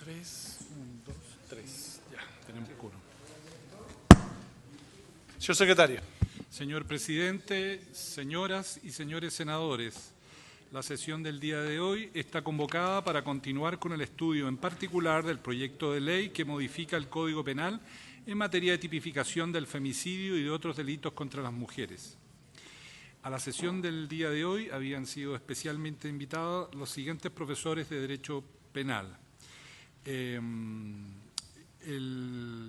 3, 1, 2, 3. Ya, tenemos quórum. Señor secretario. Señor presidente, señoras y señores senadores, la sesión del día de hoy está convocada para continuar con el estudio en particular del proyecto de ley que modifica el Código Penal en materia de tipificación del femicidio y de otros delitos contra las mujeres. A la sesión del día de hoy habían sido especialmente invitados los siguientes profesores de Derecho Penal. El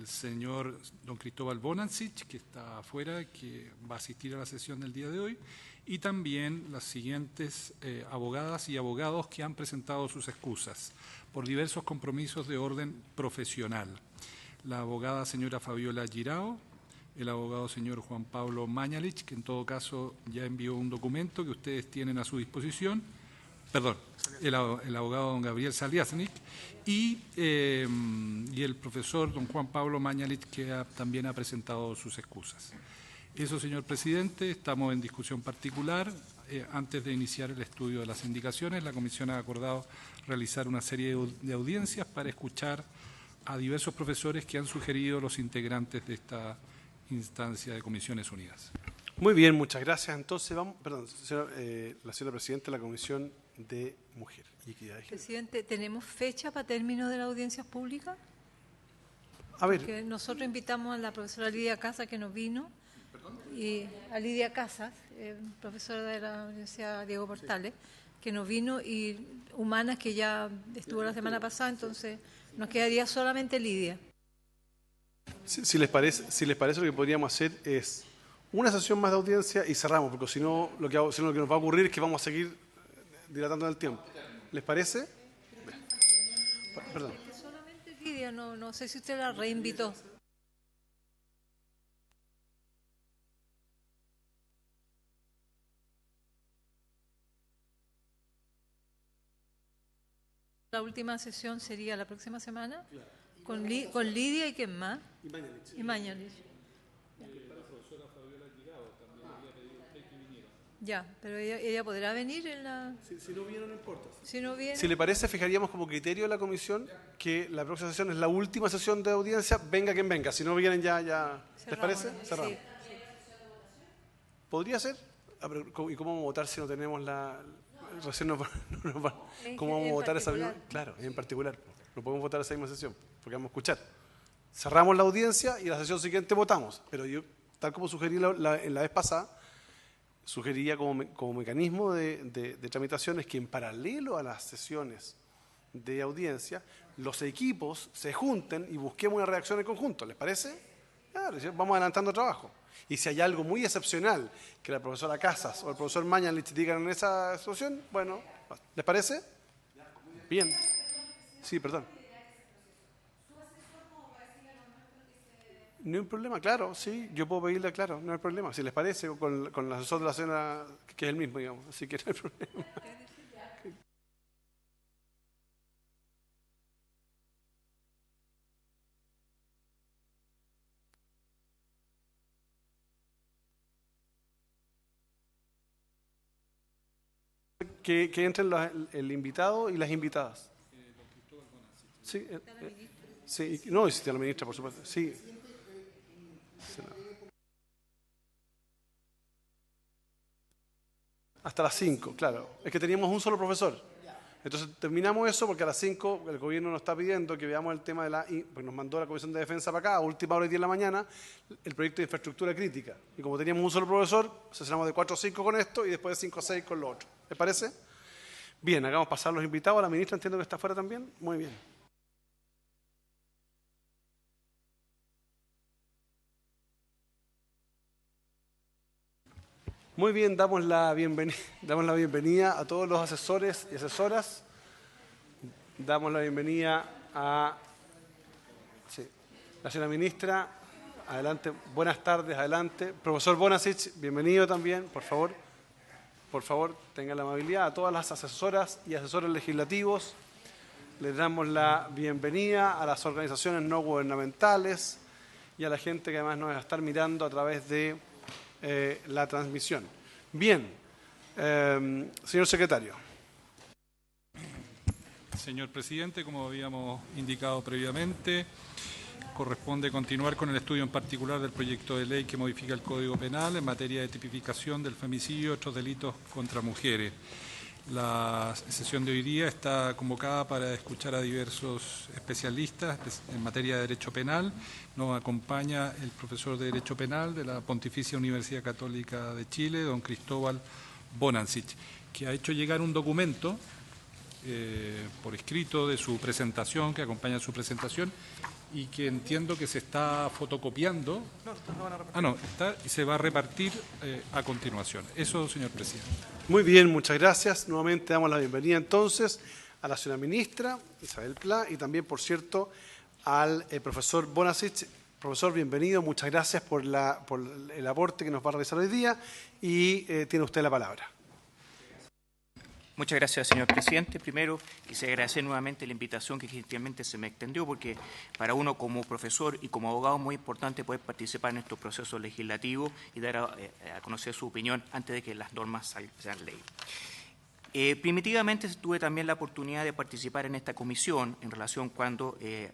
señor don Cristóbal Bonancic, que está afuera, que va a asistir a la sesión del día de hoy, y también las siguientes abogadas y abogados que han presentado sus excusas por diversos compromisos de orden profesional. La abogada señora Fabiola Girao, el abogado señor Juan Pablo Mañalich, que en todo caso ya envió un documento que ustedes tienen a su disposición, perdón, el abogado don Gabriel Saliasnik, y el profesor don Juan Pablo Mañalich, que también ha presentado sus excusas. Eso, señor presidente, estamos en discusión particular. Antes de iniciar el estudio de las indicaciones, la comisión ha acordado realizar una serie de audiencias para escuchar a diversos profesores que han sugerido los integrantes de esta instancia de Comisiones Unidas. Muy bien, muchas gracias. Entonces vamos, perdón, la señora presidenta de la Comisión de Mujer y Equidad de Género. Presidente, ¿tenemos fecha para término de las audiencias públicas? A ver. Porque nosotros invitamos a la profesora Lidia Casas, que nos vino, y a Lidia Casas, profesora de la Universidad Diego Portales, que nos vino, y Humanas, que ya estuvo la semana pasada, entonces nos quedaría solamente Lidia. Si les parece, lo que podríamos hacer es una sesión más de audiencia y cerramos, porque si no, lo que nos va a ocurrir es que vamos a seguir dilatando en el tiempo. ¿Les parece? Perdón. Es que solamente Lidia, no sé si usted la reinvitó. La última sesión sería la próxima semana, con Lidia y ¿quién más? Y Mañalich. Ya, pero ella podrá venir en la... Si no viene, no importa. Si no viene... Si le parece, fijaríamos como criterio de la comisión que la próxima sesión es la última sesión de audiencia, venga quien venga. Si no vienen ya... ¿Les parece? Cerramos. Sí. ¿Podría ser? ¿Y cómo vamos a votar si no tenemos la... Recién ¿cómo vamos a votar esa misma? Claro, en particular. No podemos votar esa misma sesión, porque vamos a escuchar. Cerramos la audiencia y la sesión siguiente votamos. Pero yo, tal como sugerí en la vez pasada, sugería como mecanismo de tramitaciones que en paralelo a las sesiones de audiencia, los equipos se junten y busquemos una redacción en conjunto. ¿Les parece? Claro, vamos adelantando trabajo. Y si hay algo muy excepcional que la profesora Casas o el profesor Mañalich digan en esa situación, bueno, ¿les parece? Bien. Sí, perdón. No hay problema, claro, sí, yo puedo pedirle, claro, no hay problema. Si les parece, con el asesor de la señora, que es el mismo, digamos, así que no hay problema. Que entren el invitado y las invitadas. Sí, sí, no, existe la ministra, por supuesto. Sí. Hasta las 5, claro. Es que teníamos un solo profesor. Entonces terminamos eso porque a las 5 el gobierno nos está pidiendo que veamos el tema pues nos mandó la Comisión de Defensa para acá, a última hora y 10 de la mañana, el proyecto de infraestructura crítica. Y como teníamos un solo profesor, sesionamos de 4 a 5 con esto y después de 5 a 6 con lo otro. ¿Les parece? Bien, hagamos pasar los invitados. La ministra entiendo que está afuera también. Muy bien. Muy bien, damos la bienvenida a todos los asesores y asesoras. Damos la bienvenida a la señora ministra. Adelante, buenas tardes, adelante. Profesor Bonancic, bienvenido también, por favor. Por favor, tengan la amabilidad. A todas las asesoras y asesores legislativos, les damos la bienvenida a las organizaciones no gubernamentales y a la gente que además nos va a estar mirando a través de la transmisión. Bien, señor secretario. señor presidente. Como habíamos indicado previamente, corresponde continuar con el estudio en particular del proyecto de ley que modifica el Código Penal en materia de tipificación del femicidio y otros delitos contra mujeres. La sesión de hoy día está convocada para escuchar a diversos especialistas en materia de derecho penal. Nos acompaña el profesor de Derecho Penal de la Pontificia Universidad Católica de Chile, don Cristóbal Bonancic, que ha hecho llegar un documento por escrito de su presentación, que acompaña su presentación, y que entiendo que se está fotocopiando. Está y se va a repartir a continuación. Eso, señor presidente. Muy bien, muchas gracias. Nuevamente damos la bienvenida entonces a la señora ministra Isabel Pla y también, por cierto, al profesor Bonancic. Profesor, bienvenido. Muchas gracias por el aporte que nos va a realizar hoy día y tiene usted la palabra. Muchas gracias, señor presidente. Primero, quisiera agradecer nuevamente la invitación que gentilmente se me extendió, porque para uno como profesor y como abogado es muy importante poder participar en estos procesos legislativos y dar a conocer su opinión antes de que las normas sean ley. Primitivamente tuve también la oportunidad de participar en esta comisión en relación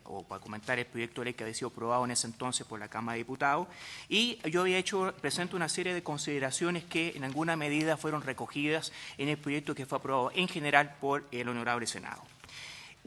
o para comentar el proyecto de ley que había sido aprobado en ese entonces por la Cámara de Diputados, y yo había hecho presente una serie de consideraciones que en alguna medida fueron recogidas en el proyecto que fue aprobado en general por el Honorable Senado.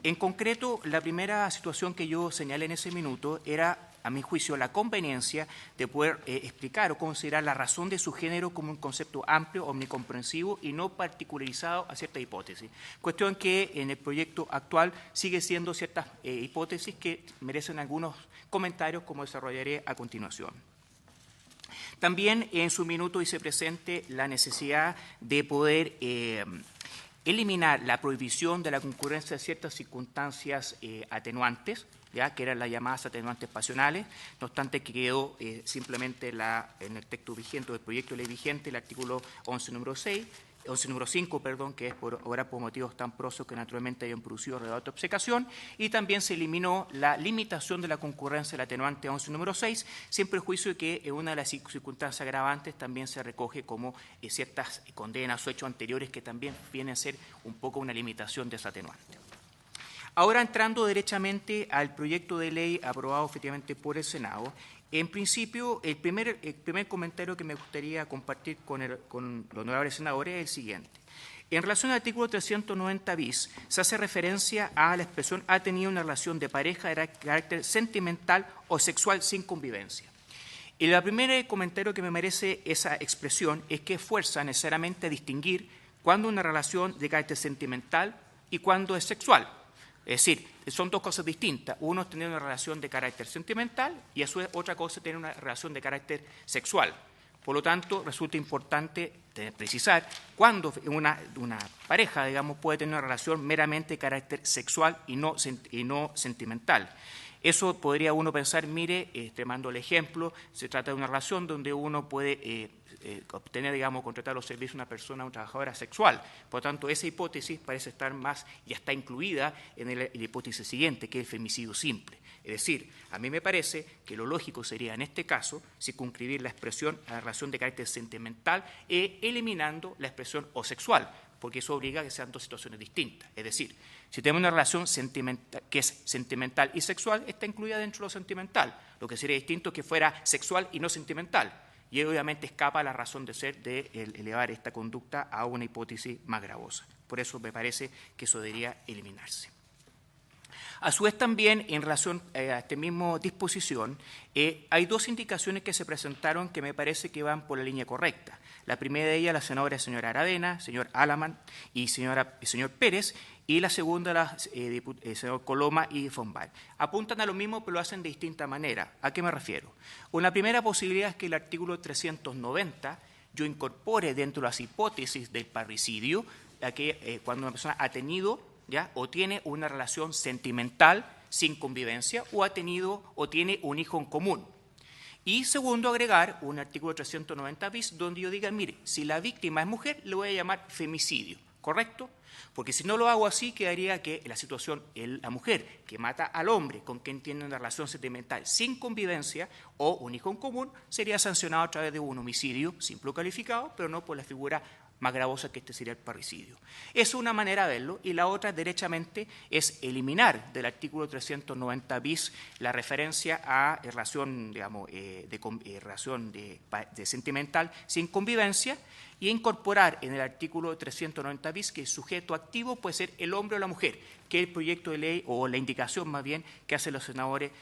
En concreto, la primera situación que yo señalé en ese minuto era, a mi juicio, la conveniencia de poder explicar o considerar la razón de su género como un concepto amplio, omnicomprensivo y no particularizado a cierta hipótesis. Cuestión que en el proyecto actual sigue siendo ciertas hipótesis que merecen algunos comentarios, como desarrollaré a continuación. También en su minuto hice presente la necesidad de poder eliminar la prohibición de la concurrencia de ciertas circunstancias atenuantes, que eran las llamadas atenuantes pasionales, no obstante que quedó simplemente en el texto vigente del proyecto de ley vigente el artículo 11 número 5, que es por motivos tan prosos que naturalmente hayan producido arrebato de obcecación, y también se eliminó la limitación de la concurrencia del atenuante 11 número 6, siempre el juicio de que en una de las circunstancias agravantes también se recoge como ciertas condenas o hechos anteriores que también vienen a ser un poco una limitación de ese atenuante. Ahora, entrando derechamente al proyecto de ley aprobado efectivamente por el Senado, en principio, el primer comentario que me gustaría compartir con los honorables senadores es el siguiente. En relación al artículo 390 bis, se hace referencia a la expresión ha tenido una relación de pareja de carácter sentimental o sexual sin convivencia. Y el primer comentario que me merece esa expresión es que fuerza necesariamente a distinguir cuándo una relación de carácter sentimental y cuándo es sexual. Es decir, son dos cosas distintas. Uno es tener una relación de carácter sentimental y a su vez otra cosa es tener una relación de carácter sexual. Por lo tanto, resulta importante precisar cuándo una pareja, digamos, puede tener una relación meramente de carácter sexual y no sentimental. Eso podría uno pensar, mire, mando el ejemplo, se trata de una relación donde uno puede obtener, digamos, contratar los servicios de una persona, una trabajadora sexual. Por lo tanto, esa hipótesis parece estar ya está incluida en la hipótesis siguiente, que es el femicidio simple. Es decir, a mí me parece que lo lógico sería, en este caso, circunscribir la expresión a la relación de carácter sentimental eliminando la expresión o sexual, porque eso obliga a que sean dos situaciones distintas. Es decir, si tenemos una relación sentimental, que es sentimental y sexual, está incluida dentro de lo sentimental. Lo que sería distinto es que fuera sexual y no sentimental. Y obviamente escapa la razón de ser de elevar esta conducta a una hipótesis más gravosa. Por eso me parece que eso debería eliminarse. A su vez también, en relación a esta misma disposición, hay dos indicaciones que se presentaron que me parece que van por la línea correcta. La primera de ellas, la señora Aravena, señor Alaman y señor Pérez, y la segunda, señor Coloma y Fombay. Apuntan a lo mismo, pero lo hacen de distinta manera. ¿A qué me refiero? Una primera posibilidad es que el artículo 390 yo incorpore dentro de las hipótesis del parricidio, cuando una persona ha tenido o tiene una relación sentimental sin convivencia o ha tenido o tiene un hijo en común. Y segundo, agregar un artículo 390 bis donde yo diga, mire, si la víctima es mujer, le voy a llamar femicidio, ¿correcto? Porque si no lo hago así, quedaría que la situación, la mujer que mata al hombre con quien tiene una relación sentimental sin convivencia o un hijo en común, sería sancionado a través de un homicidio simple o calificado, pero no por la figura más gravosa que este sería el parricidio. Esa es una manera de verlo, y la otra, derechamente, es eliminar del artículo 390 bis la referencia a relación, digamos, relación de sentimental sin convivencia, y incorporar en el artículo 390 bis que el sujeto activo puede ser el hombre o la mujer, que es el proyecto de ley o la indicación más bien que hacen los senadores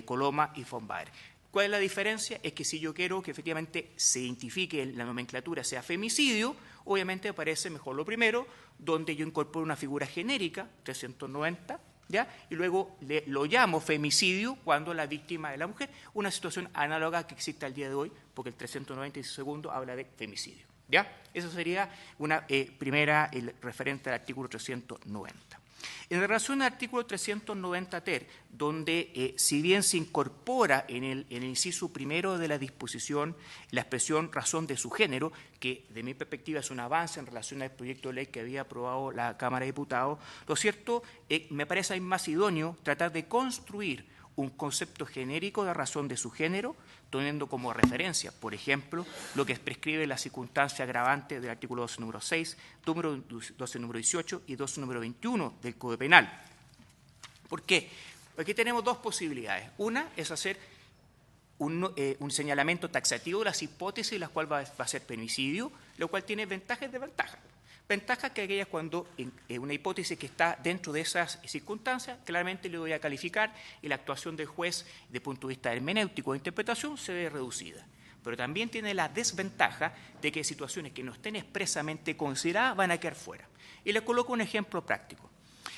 Coloma y von Baer. ¿Cuál es la diferencia? Es que si yo quiero que efectivamente se identifique en la nomenclatura sea femicidio, obviamente me parece mejor lo primero, donde yo incorporo una figura genérica, 390, ¿ya? Y luego lo llamo femicidio cuando la víctima es la mujer, una situación análoga que existe al día de hoy, porque el 392 habla de femicidio. ¿Ya? Eso sería una primera referente al artículo 390. En relación al artículo 390 ter, donde si bien se incorpora en el inciso primero de la disposición la expresión razón de su género, que de mi perspectiva es un avance en relación al proyecto de ley que había aprobado la Cámara de Diputados, lo cierto me parece más idóneo tratar de construir un concepto genérico de razón de su género, teniendo como referencia, por ejemplo, lo que prescribe la circunstancia agravante del artículo 12, número 6, número 12, número 18 y 12, número 21 del Código Penal. ¿Por qué? Aquí tenemos dos posibilidades. Una es hacer un señalamiento taxativo de las hipótesis, las cuales va a ser femicidio, lo cual tiene ventajas y desventajas. Ventaja que aquellas cuando una hipótesis que está dentro de esas circunstancias, claramente le voy a calificar y la actuación del juez, desde el punto de vista hermenéutico de interpretación, se ve reducida. Pero también tiene la desventaja de que situaciones que no estén expresamente consideradas van a quedar fuera. Y le coloco un ejemplo práctico.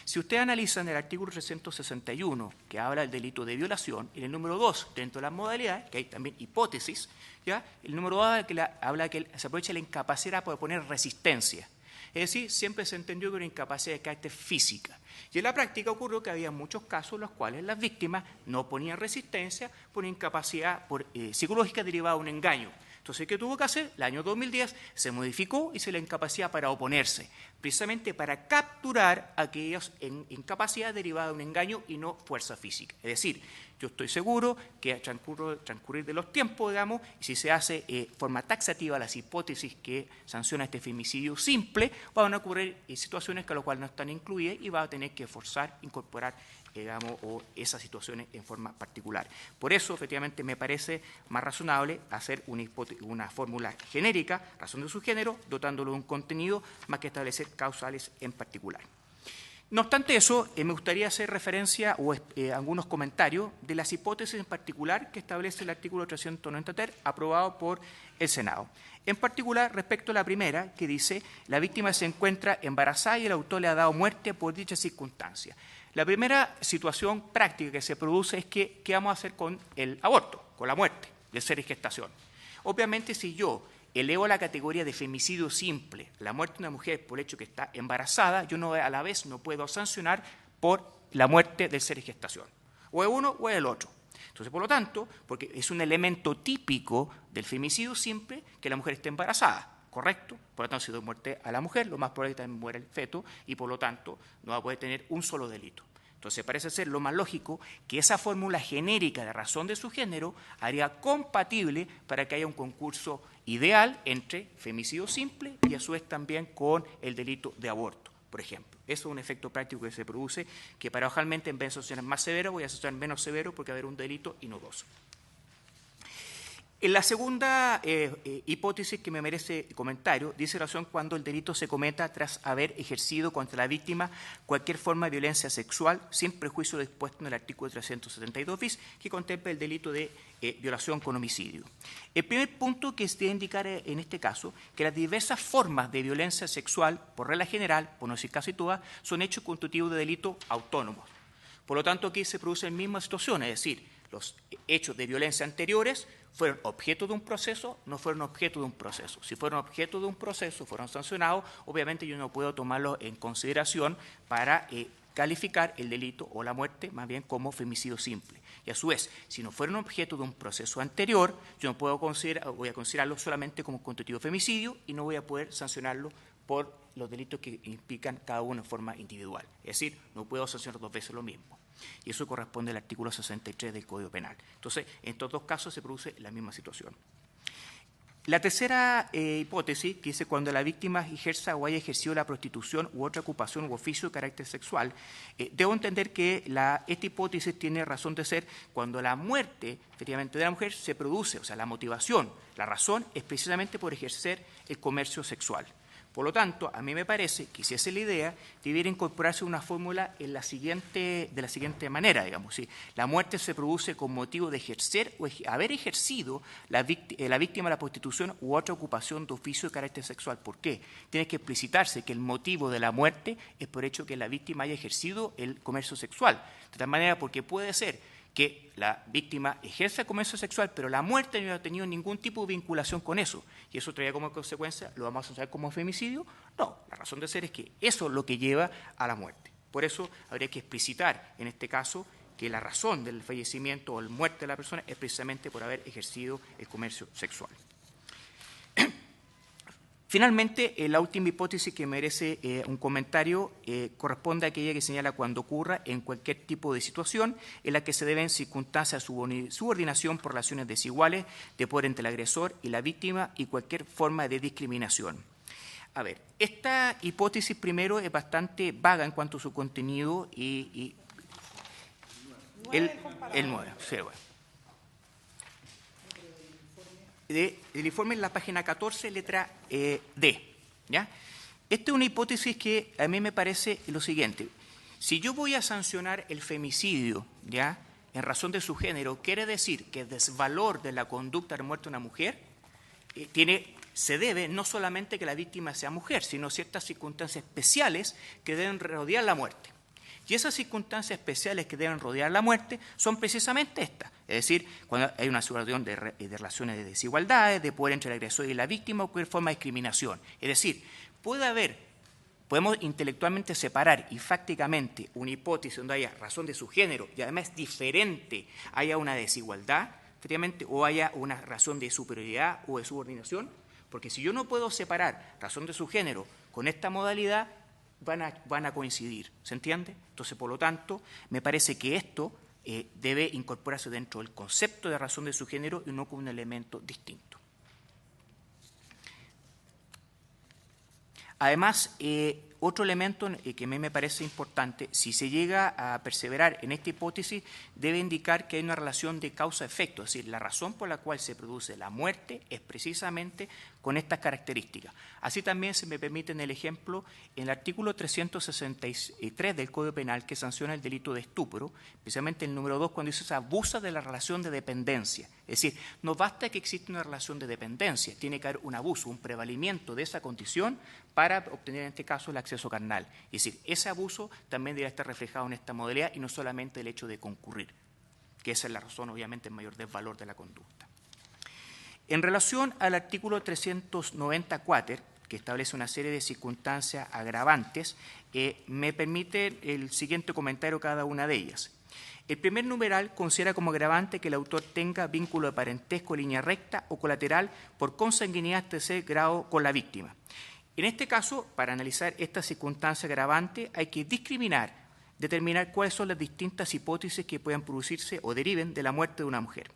Si ustedes analizan el artículo 361, que habla del delito de violación, en el número 2, dentro de las modalidades, que hay también hipótesis, ¿ya? El número 2 habla que se aprovecha la incapacidad para poner resistencia. Es decir, siempre se entendió que era una incapacidad de carácter física. Y en la práctica ocurrió que había muchos casos en los cuales las víctimas no ponían resistencia por una incapacidad psicológica derivada de un engaño. Entonces, ¿qué tuvo que hacer? El año 2010 se modificó y se la incapacidad para oponerse, precisamente para capturar a aquellas incapacidades derivadas de un engaño y no fuerza física. Es decir, yo estoy seguro que al transcurrir de los tiempos, digamos, y si se hace de forma taxativa las hipótesis que sanciona este femicidio simple, van a ocurrir situaciones que a lo cual no están incluidas y va a tener que forzar, incorporar, digamos, o esas situaciones en forma particular. Por eso, efectivamente, me parece más razonable hacer una fórmula genérica, razón de su género, dotándolo de un contenido, más que establecer causales en particular. No obstante eso, me gustaría hacer referencia o algunos comentarios de las hipótesis en particular que establece el artículo 390 ter, aprobado por el Senado. En particular, respecto a la primera, que dice, la víctima se encuentra embarazada y el autor le ha dado muerte por dicha circunstancia. La primera situación práctica que se produce es que, ¿qué vamos a hacer con el aborto, con la muerte del ser en gestación? Obviamente, si yo elevo a la categoría de femicidio simple la muerte de una mujer por el hecho que está embarazada, yo a la vez no puedo sancionar por la muerte del ser en gestación. O es uno o es el otro. Entonces, por lo tanto, porque es un elemento típico del femicidio simple que la mujer esté embarazada, ¿correcto? Por lo tanto, si doy muerte a la mujer, lo más probable es que también muera el feto y, por lo tanto, no va a poder tener un solo delito. Entonces, parece ser lo más lógico que esa fórmula genérica de razón de su género haría compatible para que haya un concurso ideal entre femicidio simple y a su vez también con el delito de aborto, por ejemplo. Eso es un efecto práctico que se produce, que paradojalmente en vez de sancionar más severo, voy a sancionar menos severo porque va a haber un delito y no dos. En la segunda hipótesis que me merece comentario, dice razón cuando el delito se cometa tras haber ejercido contra la víctima cualquier forma de violencia sexual sin prejuicio dispuesto en el artículo 372 bis, que contempla el delito de violación con homicidio. El primer punto que se debe indicar en este caso, que las diversas formas de violencia sexual, por regla general, por no decir casi todas, son hechos constitutivos de delitos autónomos. Por lo tanto, aquí se produce la misma situación, es decir, los hechos de violencia anteriores fueron objeto de un proceso, no fueron objeto de un proceso. Si fueron objeto de un proceso, fueron sancionados, obviamente yo no puedo tomarlo en consideración para calificar el delito o la muerte más bien como femicidio simple. Y a su vez, si no fueron objeto de un proceso anterior, yo no puedo voy a considerarlo solamente como constitutivo femicidio y no voy a poder sancionarlo por los delitos que implican cada uno en forma individual. Es decir, no puedo sancionar dos veces lo mismo. Y eso corresponde al artículo 63 del Código Penal. Entonces, en estos dos casos se produce la misma situación. La tercera hipótesis, que dice cuando la víctima ejerza o haya ejercido la prostitución u otra ocupación u oficio de carácter sexual, debo entender que esta hipótesis tiene razón de ser cuando la muerte, efectivamente, de la mujer se produce, o sea, la motivación, la razón es precisamente por ejercer el comercio sexual. Por lo tanto, a mí me parece que si esa es la idea, debiera incorporarse una fórmula de la siguiente manera, digamos. ¿Sí? La muerte se produce con motivo de ejercer o haber ejercido la víctima de la prostitución u otra ocupación de oficio de carácter sexual. ¿Por qué? Tiene que explicitarse que el motivo de la muerte es por hecho que la víctima haya ejercido el comercio sexual. De tal manera, porque puede ser que la víctima ejerce el comercio sexual, pero la muerte no ha tenido ningún tipo de vinculación con eso, y eso traía como consecuencia, ¿lo vamos a asociar como femicidio? No, la razón de ser es que eso es lo que lleva a la muerte. Por eso habría que explicitar, en este caso, que la razón del fallecimiento o la muerte de la persona es precisamente por haber ejercido el comercio sexual. Finalmente, la última hipótesis que merece un comentario corresponde a aquella que señala cuando ocurra en cualquier tipo de situación en la que se deben circunstancias de subordinación por relaciones desiguales de poder entre el agresor y la víctima y cualquier forma de discriminación. A ver, esta hipótesis primero es bastante vaga en cuanto a su contenido y el 9, sí, bueno. Del informe en la página 14, letra D. ¿Ya? Esta es una hipótesis que a mí me parece lo siguiente. Si yo voy a sancionar el femicidio, ¿ya?, en razón de su género, quiere decir que el desvalor de la conducta de muerte de una mujer se debe no solamente que la víctima sea mujer, sino ciertas circunstancias especiales que deben rodear la muerte. Y esas circunstancias especiales que deben rodear la muerte son precisamente estas. Es decir, cuando hay una situación de relaciones de desigualdades, de poder entre el agresor y la víctima o cualquier forma de discriminación. Es decir, podemos intelectualmente separar y fácticamente una hipótesis donde haya razón de su género y además diferente, haya una desigualdad, efectivamente, o haya una razón de superioridad o de subordinación, porque si yo no puedo separar razón de su género con esta modalidad, van a coincidir, ¿se entiende? Entonces, por lo tanto, me parece que esto debe incorporarse dentro del concepto de razón de su género y no como un elemento distinto. Además, otro elemento que a mí me parece importante, si se llega a perseverar en esta hipótesis, debe indicar que hay una relación de causa-efecto, es decir, la razón por la cual se produce la muerte es precisamente con estas características. Así también se me permite en el ejemplo, en el artículo 363 del Código Penal que sanciona el delito de estupro, especialmente el número 2, cuando dice se abusa de la relación de dependencia. Es decir, no basta que exista una relación de dependencia, tiene que haber un abuso, un prevalimiento de esa condición para obtener en este caso el acceso carnal. Es decir, ese abuso también debe estar reflejado en esta modalidad y no solamente el hecho de concurrir, que esa es la razón, obviamente, el mayor desvalor de la conducta. En relación al artículo 394, que establece una serie de circunstancias agravantes, me permite el siguiente comentario cada una de ellas. El primer numeral considera como agravante que el autor tenga vínculo de parentesco, línea recta o colateral por consanguinidad de tercer grado con la víctima. En este caso, para analizar esta circunstancia agravante, hay que determinar cuáles son las distintas hipótesis que puedan producirse o deriven de la muerte de una mujer.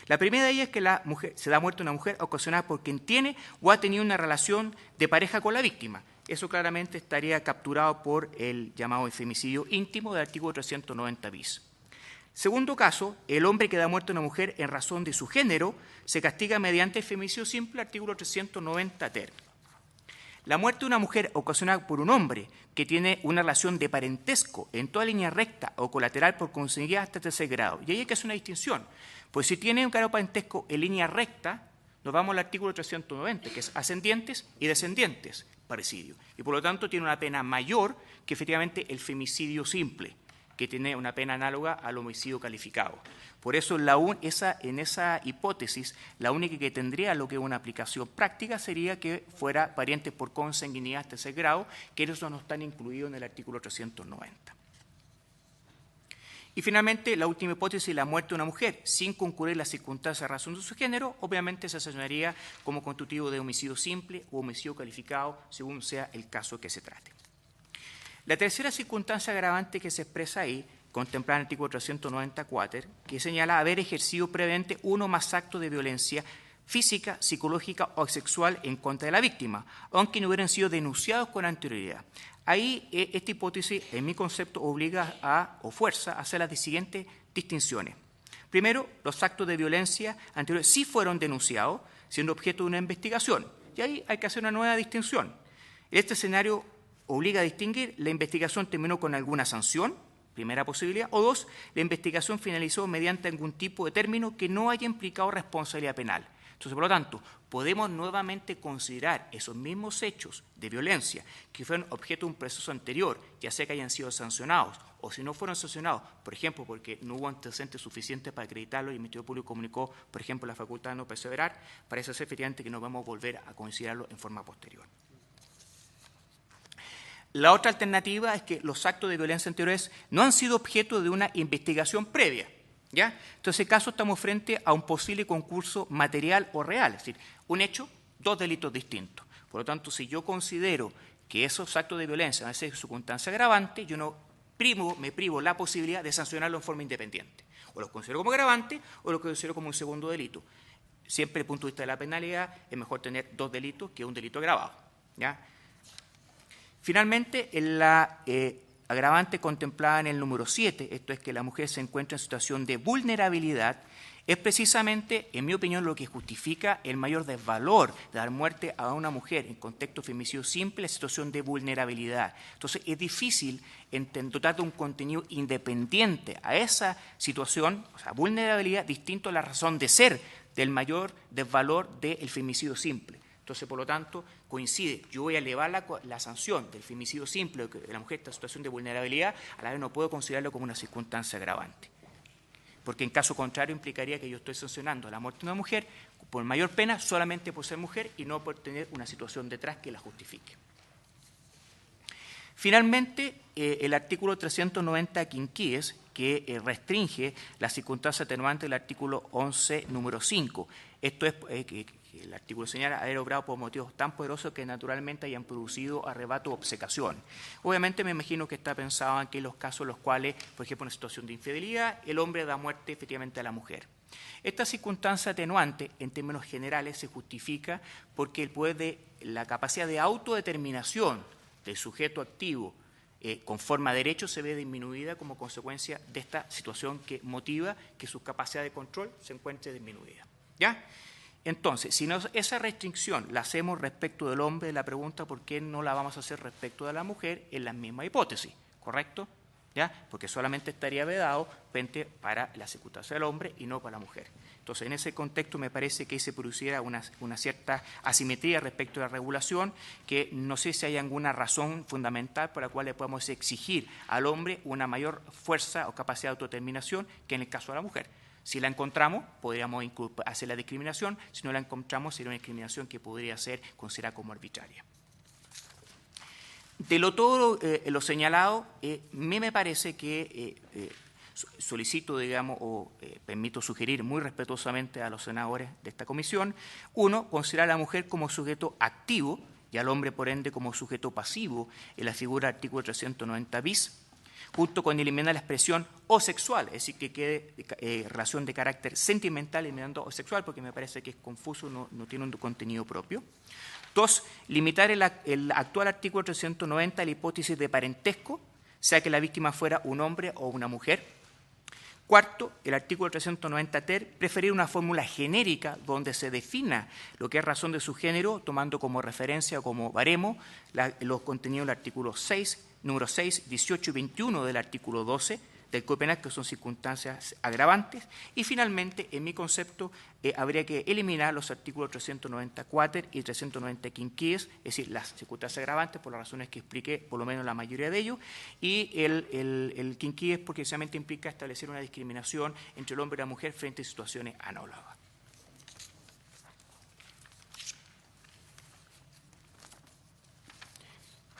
La primera de ellas es que se da muerte a una mujer ocasionada por quien tiene o ha tenido una relación de pareja con la víctima. Eso claramente estaría capturado por el llamado femicidio íntimo del artículo 390 bis. Segundo caso, el hombre que da muerte a una mujer en razón de su género se castiga mediante el femicidio simple, artículo 390 ter. La muerte de una mujer ocasionada por un hombre que tiene una relación de parentesco en toda línea recta o colateral por consanguinidad hasta tercer grado. Y ahí hay que hacer una distinción. Pues si tiene un grado de parentesco en línea recta, nos vamos al artículo 390, que es ascendientes y descendientes, parecido. Y por lo tanto tiene una pena mayor que efectivamente el femicidio simple, que tiene una pena análoga al homicidio calificado. Por eso en esa hipótesis, la única que tendría lo que es una aplicación práctica sería que fuera parientes por consanguinidad hasta tercer grado, que esos no están incluidos en el artículo 390. Y finalmente, la última hipótesis, la muerte de una mujer sin concurrir las circunstancias a razón de su género, obviamente se sancionaría como constitutivo de homicidio simple o homicidio calificado, según sea el caso que se trate. La tercera circunstancia agravante que se expresa ahí, contemplada en el artículo 394, que señala haber ejercido previamente uno o más actos de violencia física, psicológica o sexual en contra de la víctima, aunque no hubieran sido denunciados con anterioridad. Ahí esta hipótesis, en mi concepto, obliga o fuerza a hacer las siguientes distinciones. Primero, los actos de violencia anteriores sí fueron denunciados, siendo objeto de una investigación. Y ahí hay que hacer una nueva distinción. Este escenario obliga a distinguir: la investigación terminó con alguna sanción, primera posibilidad, o dos, la investigación finalizó mediante algún tipo de término que no haya implicado responsabilidad penal. Entonces, por lo tanto, podemos nuevamente considerar esos mismos hechos de violencia que fueron objeto de un proceso anterior, ya sea que hayan sido sancionados o si no fueron sancionados, por ejemplo, porque no hubo antecedentes suficientes para acreditarlo y el Ministerio Público comunicó, por ejemplo, la facultad de no perseverar, parece ser efectivamente que no vamos a volver a considerarlo en forma posterior. La otra alternativa es que los actos de violencia anteriores no han sido objeto de una investigación previa, ¿ya? Entonces, en ese caso estamos frente a un posible concurso material o real, es decir, un hecho, dos delitos distintos. Por lo tanto, si yo considero que esos actos de violencia van a ser circunstancia agravante, yo me privo la posibilidad de sancionarlo en forma independiente. O los considero como agravante o los considero como un segundo delito. Siempre desde el punto de vista de la penalidad es mejor tener dos delitos que un delito agravado, ¿ya? Finalmente, en la agravante contemplada en el número 7, esto es que la mujer se encuentra en situación de vulnerabilidad, es precisamente, en mi opinión, lo que justifica el mayor desvalor de dar muerte a una mujer en contexto de femicidio simple, la situación de vulnerabilidad. Entonces, es difícil dotar de un contenido independiente a esa situación, o sea, vulnerabilidad, distinto a la razón de ser del mayor desvalor del femicidio simple. Entonces, por lo tanto, coincide, yo voy a elevar la sanción del femicidio simple de la mujer en esta situación de vulnerabilidad, a la vez no puedo considerarlo como una circunstancia agravante. Porque en caso contrario implicaría que yo estoy sancionando la muerte de una mujer por mayor pena solamente por ser mujer y no por tener una situación detrás que la justifique. Finalmente, el artículo 390 quinquíes, que restringe la circunstancia atenuante del artículo 11, número 5. Esto es que el artículo señala haber obrado por motivos tan poderosos que naturalmente hayan producido arrebato o obcecación. Obviamente me imagino que está pensado en aquellos casos en los cuales, por ejemplo, en una situación de infidelidad, el hombre da muerte efectivamente a la mujer. Esta circunstancia atenuante, en términos generales, se justifica porque la capacidad de autodeterminación del sujeto activo con forma de derecho se ve disminuida como consecuencia de esta situación que motiva que su capacidad de control se encuentre disminuida, ¿ya? Entonces, si esa restricción la hacemos respecto del hombre, la pregunta ¿por qué no la vamos a hacer respecto de la mujer? Es la misma hipótesis, ¿correcto? ¿Ya? Porque solamente estaría vedado para la circunstancia del hombre y no para la mujer. Entonces, en ese contexto me parece que se produciera una cierta asimetría respecto a la regulación, que no sé si hay alguna razón fundamental por la cual le podemos exigir al hombre una mayor fuerza o capacidad de autodeterminación que en el caso de la mujer. Si la encontramos, podríamos hacer la discriminación. Si no la encontramos, sería una discriminación que podría ser considerada como arbitraria. De todo lo señalado, me parece que solicito, digamos, o permito sugerir muy respetuosamente a los senadores de esta comisión, uno, considerar a la mujer como sujeto activo y al hombre, por ende, como sujeto pasivo en la figura del artículo 390 bis, junto con eliminar la expresión o sexual, es decir, que quede relación de carácter sentimental eliminando o sexual, porque me parece que es confuso, no tiene un contenido propio. Dos, limitar el actual artículo 390 a la hipótesis de parentesco, sea que la víctima fuera un hombre o una mujer. Cuarto, el artículo 390 ter, preferir una fórmula genérica donde se defina lo que es razón de su género, tomando como referencia o como baremo los contenidos del artículo 6, número 6, 18 y 21 del artículo 12 del Código Penal, que son circunstancias agravantes. Y finalmente, en mi concepto, habría que eliminar los artículos 394 y 390 quinquíes, es decir, las circunstancias agravantes, por las razones que expliqué, por lo menos la mayoría de ellos, y el quinquíes porque precisamente implica establecer una discriminación entre el hombre y la mujer frente a situaciones análogas.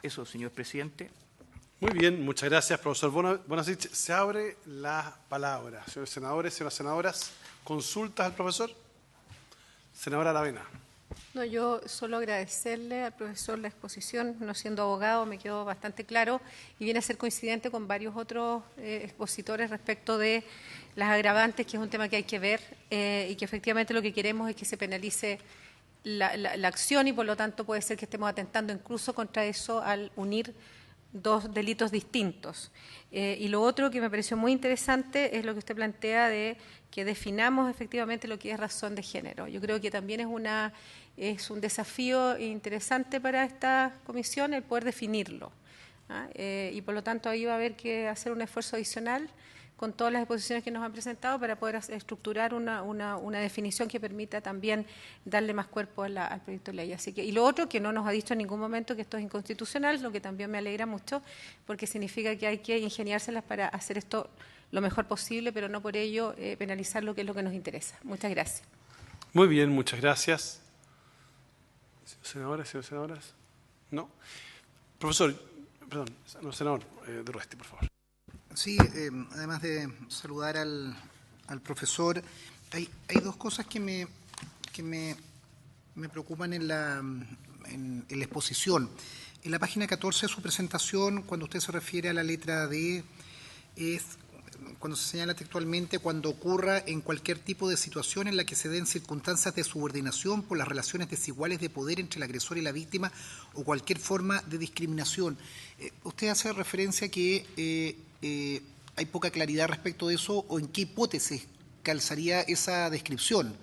Eso, señor presidente. Muy bien, muchas gracias, profesor Bonasich. Se abre la palabra. Señores senadores, señoras senadoras, ¿consultas al profesor? Senadora Aravena. No, yo solo agradecerle al profesor la exposición, no siendo abogado me quedó bastante claro y viene a ser coincidente con varios otros expositores respecto de las agravantes, que es un tema que hay que ver y que efectivamente lo que queremos es que se penalice la acción y por lo tanto puede ser que estemos atentando incluso contra eso al unir dos delitos distintos. Y lo otro que me pareció muy interesante es lo que usted plantea de que definamos efectivamente lo que es razón de género. Yo creo que también es un desafío interesante para esta comisión el poder definirlo. Y por lo tanto ahí va a haber que hacer un esfuerzo adicional con todas las exposiciones que nos han presentado para poder estructurar una definición que permita también darle más cuerpo al proyecto de ley. Así que, y lo otro, que no nos ha dicho en ningún momento que esto es inconstitucional, lo que también me alegra mucho, porque significa que hay que ingeniárselas para hacer esto lo mejor posible, pero no por ello penalizar lo que es lo que nos interesa. Muchas gracias. Muy bien, muchas gracias. ¿Senadoras, señores senadoras? ¿No? Profesor, perdón, no, senador Durruesti, por favor. Sí, además de saludar al profesor, hay dos cosas que me preocupan en la exposición. En la página 14 de su presentación, cuando usted se refiere a la letra D, es cuando se señala textualmente cuando ocurra en cualquier tipo de situación en la que se den circunstancias de subordinación por las relaciones desiguales de poder entre el agresor y la víctima o cualquier forma de discriminación. Usted hace referencia a que hay poca claridad respecto de eso o en qué hipótesis calzaría esa descripción.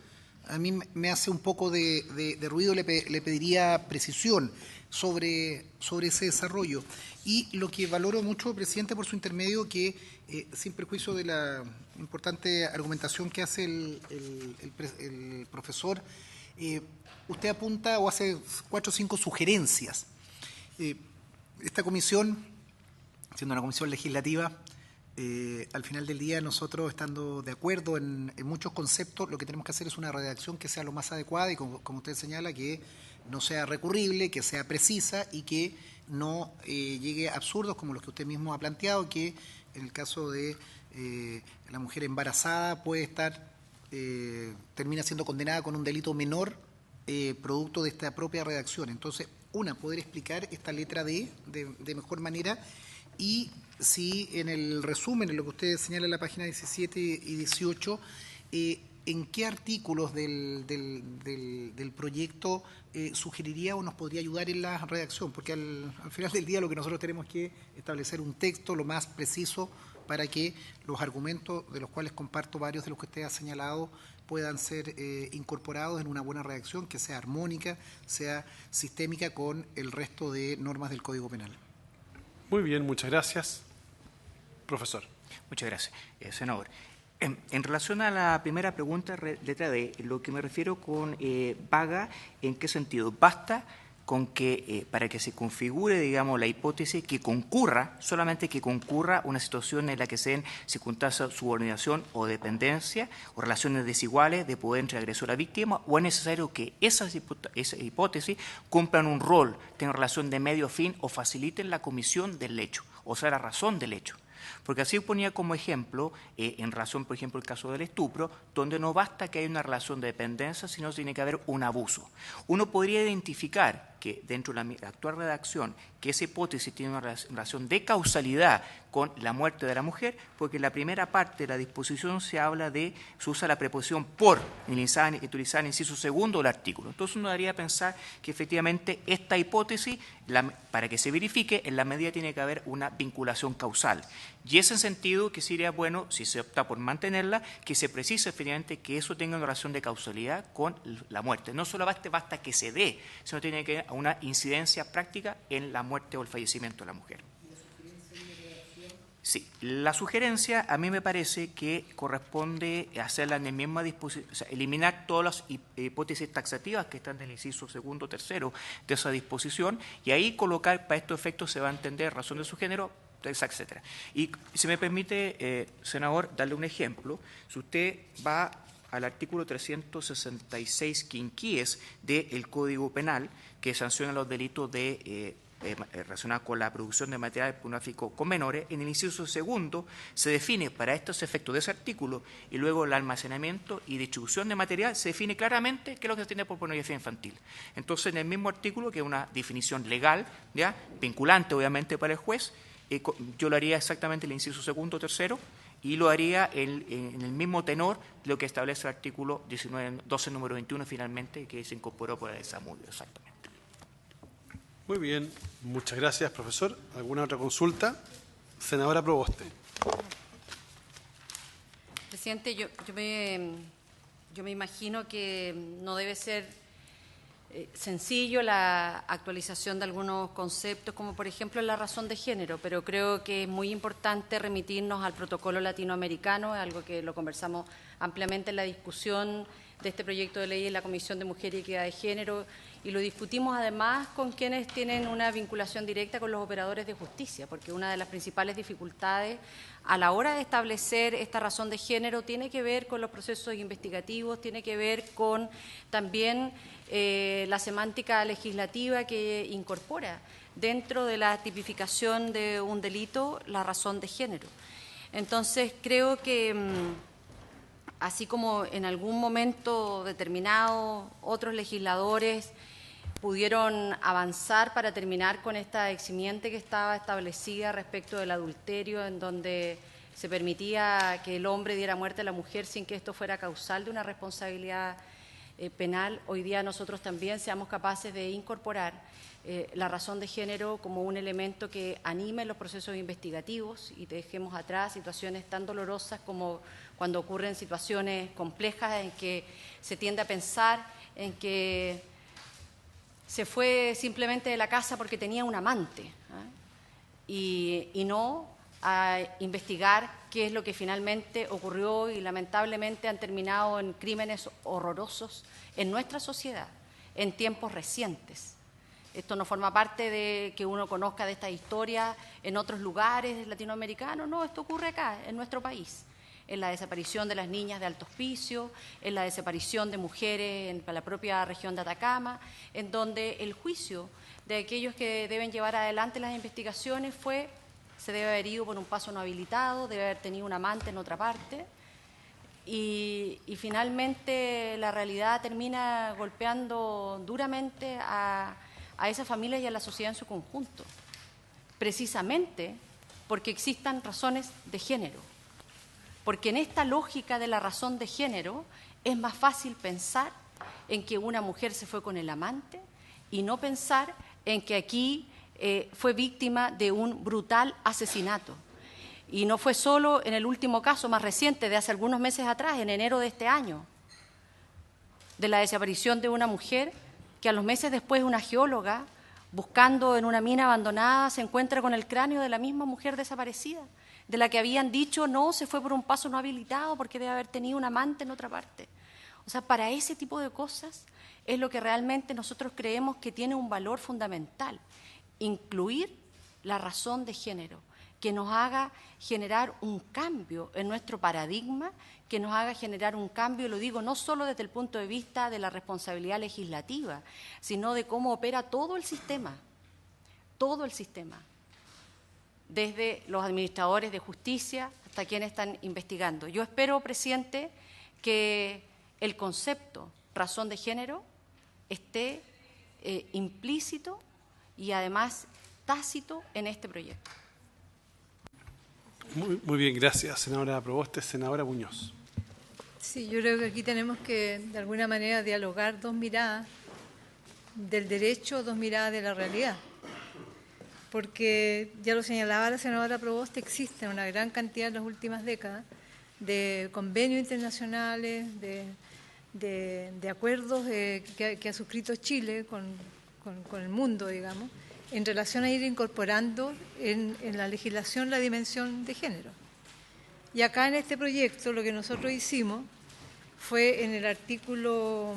A mí me hace un poco de ruido, le pediría precisión sobre ese desarrollo. Y lo que valoro mucho, presidente, por su intermedio, que sin perjuicio de la importante argumentación que hace el profesor, usted apunta o hace 4 o 5 sugerencias. Esta comisión, siendo una comisión legislativa, al final del día nosotros estando de acuerdo en muchos conceptos, lo que tenemos que hacer es una redacción que sea lo más adecuada y como usted señala, que no sea recurrible, que sea precisa y que no llegue a absurdos como los que usted mismo ha planteado, que en el caso de la mujer embarazada puede termina siendo condenada con un delito menor producto de esta propia redacción. Entonces, poder explicar esta letra D de mejor manera y si en el resumen, en lo que usted señala en la página 17 y 18, ¿en qué artículos del proyecto sugeriría o nos podría ayudar en la redacción? Porque al final del día lo que nosotros tenemos que establecer un texto lo más preciso para que los argumentos, de los cuales comparto varios de los que usted ha señalado, puedan ser incorporados en una buena redacción que sea armónica, sea sistémica con el resto de normas del Código Penal. Muy bien, muchas gracias. Profesor. Muchas gracias, senador. En relación a la primera pregunta, letra D, lo que me refiero con vaga, ¿en qué sentido? Basta con que, para que se configure, digamos, la hipótesis que concurra, solamente que concurra una situación en la que se den circunstancias de subordinación o dependencia o relaciones desiguales de poder entre agresor a víctima, o es necesario que esas hipótesis cumplan un rol, tengan relación de medio a fin o faciliten la comisión del hecho, o sea, la razón del hecho. Porque así ponía como ejemplo, en relación, por ejemplo, el caso del estupro, donde no basta que haya una relación de dependencia, sino tiene que haber un abuso. Uno podría identificar que dentro de la actual redacción, que esa hipótesis tiene una relación de causalidad con la muerte de la mujer, porque en la primera parte de la disposición se usa la preposición por, utilizada en inciso segundo del artículo. Entonces uno debería pensar que efectivamente esta hipótesis, para que se verifique, en la medida tiene que haber una vinculación causal. Y ese sentido que sería bueno, si se opta por mantenerla, que se precise efectivamente que eso tenga una relación de causalidad con la muerte. No solo basta que se dé, sino tiene que haber una incidencia práctica en la muerte o el fallecimiento de la mujer. Sí, la sugerencia a mí me parece que corresponde hacerla en la misma disposición, o sea, eliminar todas las hipótesis taxativas que están en el inciso segundo, tercero de esa disposición y ahí colocar, para estos efectos se va a entender razón de su género, etcétera. Y si me permite, senador, darle un ejemplo. Si usted va al artículo 366 quinquies del Código Penal, que sanciona los delitos de relacionadas con la producción de material pornográfico con menores, en el inciso segundo se define para estos efectos de ese artículo y luego el almacenamiento y distribución de material se define claramente qué es lo que se entiende por pornografía infantil. Entonces, en el mismo artículo, que es una definición legal, ¿ya?, vinculante obviamente para el juez, yo lo haría exactamente el inciso segundo, tercero, y lo haría en el mismo tenor de lo que establece el artículo 12, número 21, finalmente, que se incorporó por el Zamudio, exactamente. Muy bien, muchas gracias, profesor. ¿Alguna otra consulta? Senadora Proboste. Presidente, yo me imagino que no debe ser sencillo la actualización de algunos conceptos, como por ejemplo la razón de género, pero creo que es muy importante remitirnos al protocolo latinoamericano, algo que lo conversamos ampliamente en la discusión de este proyecto de ley en la Comisión de Mujer y Equidad de Género, y lo discutimos además con quienes tienen una vinculación directa con los operadores de justicia, porque una de las principales dificultades a la hora de establecer esta razón de género tiene que ver con los procesos investigativos, tiene que ver con también la semántica legislativa que incorpora dentro de la tipificación de un delito la razón de género. Entonces, creo que así como en algún momento determinado otros legisladores pudieron avanzar para terminar con esta eximiente que estaba establecida respecto del adulterio, en donde se permitía que el hombre diera muerte a la mujer sin que esto fuera causal de una responsabilidad penal, hoy día nosotros también seamos capaces de incorporar la razón de género como un elemento que anime los procesos investigativos y dejemos atrás situaciones tan dolorosas como cuando ocurren situaciones complejas en que se tiende a pensar en que se fue simplemente de la casa porque tenía un amante, y no a investigar qué es lo que finalmente ocurrió y lamentablemente han terminado en crímenes horrorosos en nuestra sociedad en tiempos recientes. Esto no forma parte de que uno conozca de esta historia en otros lugares latinoamericanos, no, esto ocurre acá, en nuestro país, en la desaparición de las niñas de Alto Hospicio, en la desaparición de mujeres en la propia región de Atacama, en donde el juicio de aquellos que deben llevar adelante las investigaciones se debe haber ido por un paso no habilitado, debe haber tenido un amante en otra parte, y finalmente la realidad termina golpeando duramente a esa familia y a la sociedad en su conjunto, precisamente porque existan razones de género. Porque en esta lógica de la razón de género es más fácil pensar en que una mujer se fue con el amante y no pensar en que aquí fue víctima de un brutal asesinato. Y no fue solo en el último caso más reciente, de hace algunos meses atrás, en enero de este año, de la desaparición de una mujer que a los meses después una geóloga, buscando en una mina abandonada, se encuentra con el cráneo de la misma mujer desaparecida, de la que habían dicho no, se fue por un paso no habilitado porque debe haber tenido un amante en otra parte. O sea, para ese tipo de cosas es lo que realmente nosotros creemos que tiene un valor fundamental, incluir la razón de género, que nos haga generar un cambio en nuestro paradigma, que nos haga generar un cambio, lo digo no solo desde el punto de vista de la responsabilidad legislativa, sino de cómo opera todo el sistema, desde los administradores de justicia hasta quienes están investigando. Yo espero, presidente, que el concepto razón de género esté implícito y además tácito en este proyecto. Muy bien, gracias, senadora Proboste. Senadora Muñoz. Sí, yo creo que aquí tenemos que, de alguna manera, dialogar dos miradas del derecho, dos miradas de la realidad. Porque, ya lo señalaba la senadora Proboste, existen una gran cantidad en las últimas décadas de convenios internacionales, de acuerdos que ha suscrito Chile con el mundo, digamos, en relación a ir incorporando en la legislación la dimensión de género. Y acá en este proyecto lo que nosotros hicimos fue en el artículo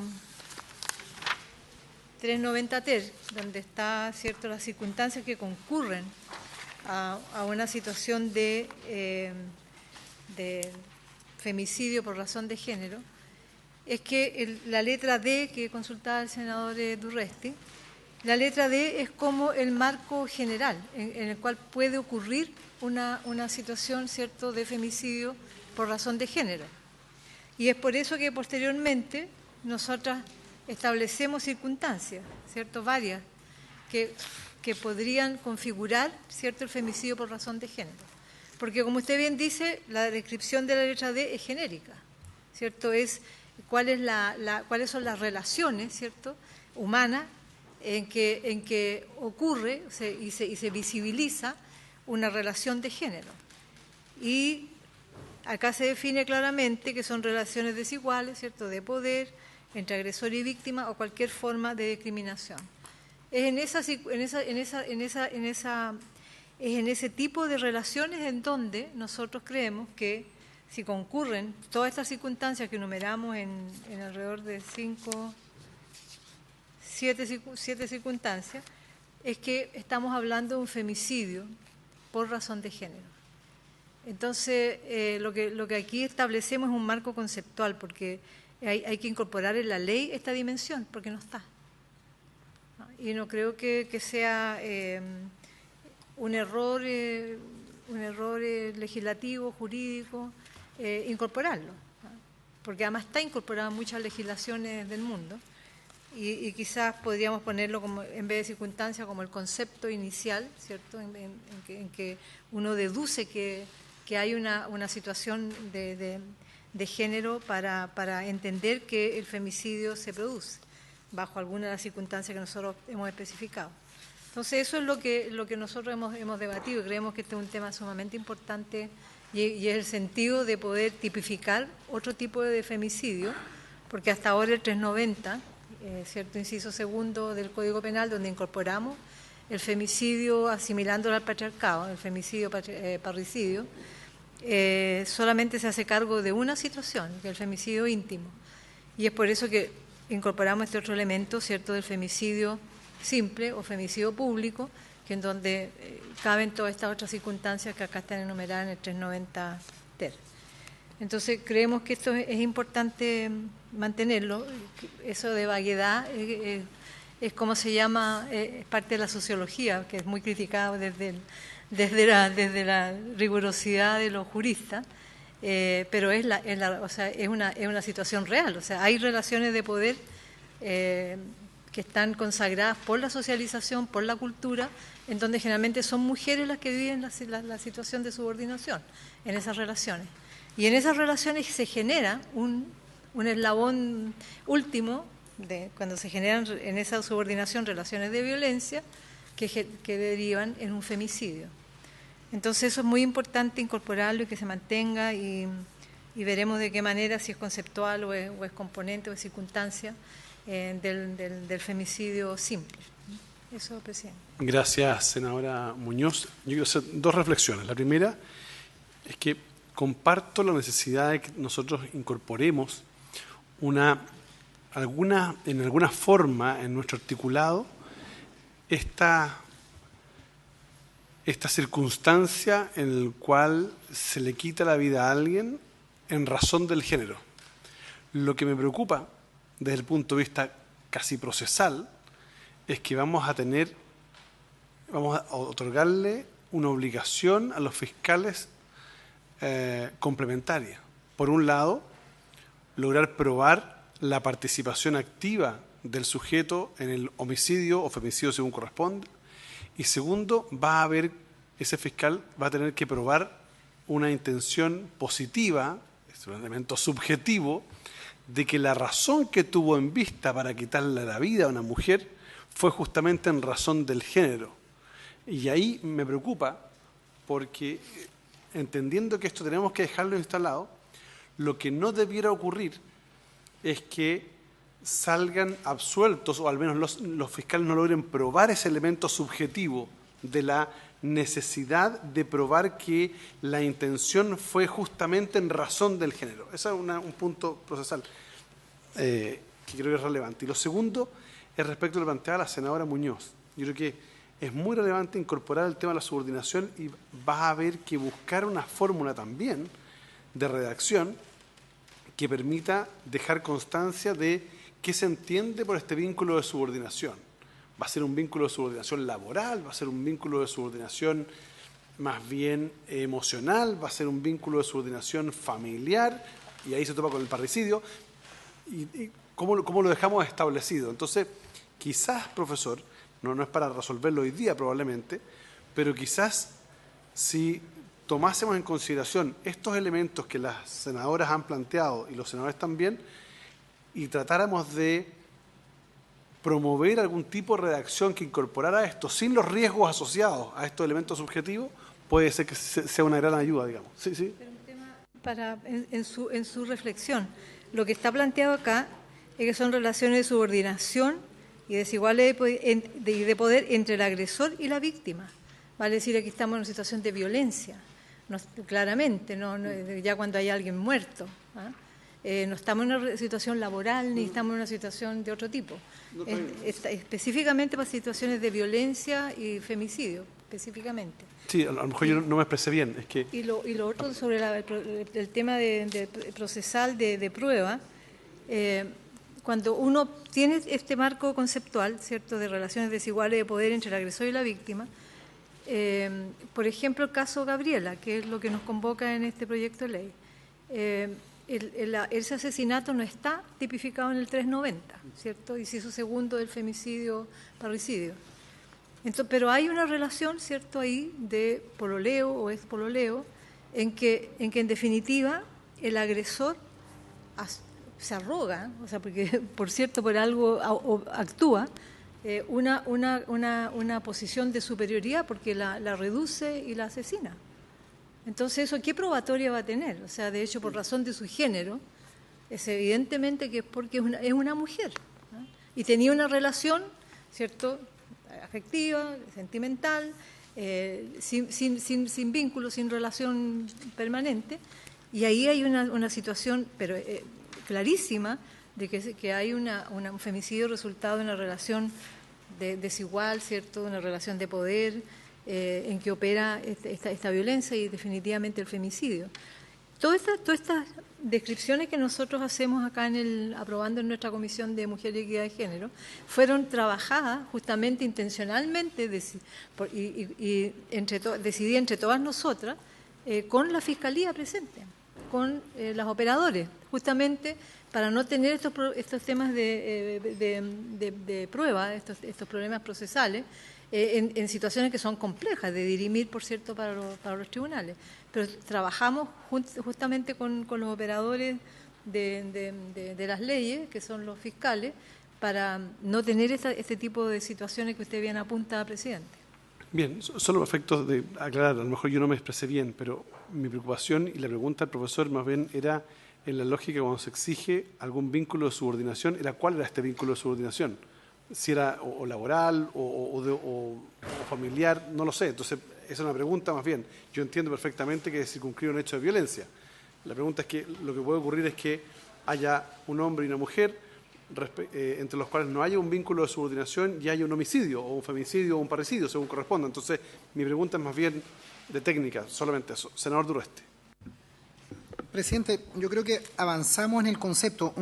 390 ter, donde está, cierto, las circunstancias que concurren a una situación de femicidio por razón de género, es que la letra D que consultaba el senador Durresti, La letra D es como el marco general en el cual puede ocurrir una situación, ¿cierto?, de femicidio por razón de género. Y es por eso que posteriormente nosotras establecemos circunstancias, ¿cierto?, varias, que podrían configurar, ¿cierto?, el femicidio por razón de género. Porque, como usted bien dice, la descripción de la letra D es genérica, ¿cierto? Es cuáles son las relaciones, ¿cierto?, humanas en que ocurre y se visibiliza una relación de género. Y acá se define claramente que son relaciones desiguales, ¿cierto?, de poder entre agresor y víctima o cualquier forma de discriminación. Es en ese tipo de relaciones en donde nosotros creemos que si concurren todas estas circunstancias que enumeramos en alrededor de 7 circunstancias, es que estamos hablando de un femicidio por razón de género. Entonces, lo que aquí establecemos es un marco conceptual, porque hay que incorporar en la ley esta dimensión, porque no está. Y no creo que sea un error legislativo, jurídico, incorporarlo, porque además está incorporado en muchas legislaciones del mundo. Y quizás podríamos ponerlo como, en vez de circunstancia, como el concepto inicial, ¿cierto?, en que uno deduce que hay una situación de género para entender que el femicidio se produce bajo alguna de las circunstancias que nosotros hemos especificado. Entonces, eso es lo que nosotros hemos debatido y creemos que este es un tema sumamente importante y es el sentido de poder tipificar otro tipo de femicidio, porque hasta ahora el 390, cierto, inciso segundo del Código Penal, donde incorporamos el femicidio asimilándolo al patriarcado, el femicidio parricidio, solamente se hace cargo de una situación, que es el femicidio íntimo. Y es por eso que incorporamos este otro elemento, ¿cierto?, del femicidio simple o femicidio público, que en donde caben todas estas otras circunstancias que acá están enumeradas en el 390 ter. Entonces, creemos que esto es importante mantenerlo. Eso de vaguedad es como se llama, es parte de la sociología, que es muy criticado desde la rigurosidad de los juristas, pero es una situación real. O sea, hay relaciones de poder que están consagradas por la socialización, por la cultura, en donde generalmente son mujeres las que viven la situación de subordinación en esas relaciones. Y en esas relaciones se genera un eslabón último, cuando se generan en esa subordinación relaciones de violencia que derivan en un femicidio. Entonces eso es muy importante incorporarlo y que se mantenga y veremos de qué manera, si es conceptual o es componente o es circunstancia del femicidio simple. Eso, presidente. Gracias, senadora Muñoz. Yo quiero hacer 2 reflexiones. La primera es que comparto la necesidad de que nosotros incorporemos en alguna forma en nuestro articulado esta circunstancia en la cual se le quita la vida a alguien en razón del género. Lo que me preocupa desde el punto de vista casi procesal es que vamos a otorgarle una obligación a los fiscales complementaria. Por un lado, lograr probar la participación activa del sujeto en el homicidio o femicidio según corresponde. Y segundo, ese fiscal va a tener que probar una intención positiva, es un elemento subjetivo, de que la razón que tuvo en vista para quitarle la vida a una mujer fue justamente en razón del género. Y ahí me preocupa porque, entendiendo que esto tenemos que dejarlo instalado, lo que no debiera ocurrir es que salgan absueltos, o al menos los fiscales no logren probar ese elemento subjetivo de la necesidad de probar que la intención fue justamente en razón del género. Ese es un punto procesal que creo que es relevante. Y lo segundo es respecto a lo que planteaba la senadora Muñoz. Yo creo que es muy relevante incorporar el tema de la subordinación y va a haber que buscar una fórmula también de redacción que permita dejar constancia de qué se entiende por este vínculo de subordinación. ¿Va a ser un vínculo de subordinación laboral? ¿Va a ser un vínculo de subordinación más bien emocional? ¿Va a ser un vínculo de subordinación familiar? Y ahí se topa con el parricidio. ¿Y cómo lo dejamos establecido? Entonces, quizás, profesor, no es para resolverlo hoy día probablemente, pero quizás si tomásemos en consideración estos elementos que las senadoras han planteado y los senadores también, y tratáramos de promover algún tipo de redacción que incorporara esto sin los riesgos asociados a estos elementos subjetivos, puede ser que sea una gran ayuda, digamos. Sí. Pero un tema en su reflexión, lo que está planteado acá es que son relaciones de subordinación y desiguales de poder entre el agresor y la víctima. Vale decir, aquí estamos en una situación de violencia, claramente, ya cuando hay alguien muerto. No estamos en una situación laboral ni estamos en una situación de otro tipo. Específicamente para situaciones de violencia y femicidio, específicamente. Sí, a lo mejor yo no me expresé bien. Es que... y lo otro sobre el tema de procesal de prueba, cuando uno tiene este marco conceptual, ¿cierto?, de relaciones desiguales de poder entre el agresor y la víctima, por ejemplo, el caso Gabriela, que es lo que nos convoca en este proyecto de ley. Ese asesinato no está tipificado en el 390, ¿cierto? Inciso segundo del femicidio, parricidio. Entonces, pero hay una relación, ¿cierto?, ahí de pololeo o expololeo, en que en definitiva el agresor se arroga, o sea, porque por cierto por algo actúa una posición de superioridad porque la reduce y la asesina. Entonces, ¿eso qué probatoria va a tener? O sea, de hecho, por razón de su género, es evidentemente que es porque es una mujer, ¿no? Y tenía una relación, ¿cierto?, afectiva, sentimental, sin vínculo, sin relación permanente, y ahí hay una situación pero clarísima de que hay un femicidio resultado de una relación desigual, ¿cierto?, una relación de poder, en que opera esta violencia y definitivamente el femicidio. Todas estas descripciones que nosotros hacemos acá aprobando en nuestra Comisión de Mujer y Equidad de Género fueron trabajadas justamente intencionalmente y decidí entre todas nosotras con la Fiscalía presente, con los operadores, justamente para no tener estos temas de prueba, estos problemas procesales, en situaciones que son complejas de dirimir, por cierto, para los tribunales. Pero trabajamos justamente con los operadores de las leyes, que son los fiscales, para no tener este tipo de situaciones que usted bien apunta, presidente. Bien, solo efectos de aclarar, a lo mejor yo no me expresé bien, pero mi preocupación y la pregunta del profesor más bien era en la lógica cuando se exige algún vínculo de subordinación, ¿cuál era este vínculo de subordinación? Si era o laboral o familiar, no lo sé. Entonces, esa es una pregunta más bien. Yo entiendo perfectamente que circunscribe un hecho de violencia. La pregunta es que lo que puede ocurrir es que haya un hombre y una mujer entre los cuales no haya un vínculo de subordinación y haya un homicidio o un femicidio o un parricidio, según corresponda. Entonces, mi pregunta es más bien de técnica, solamente eso. Senador Duroeste. Presidente, yo creo que avanzamos en el concepto.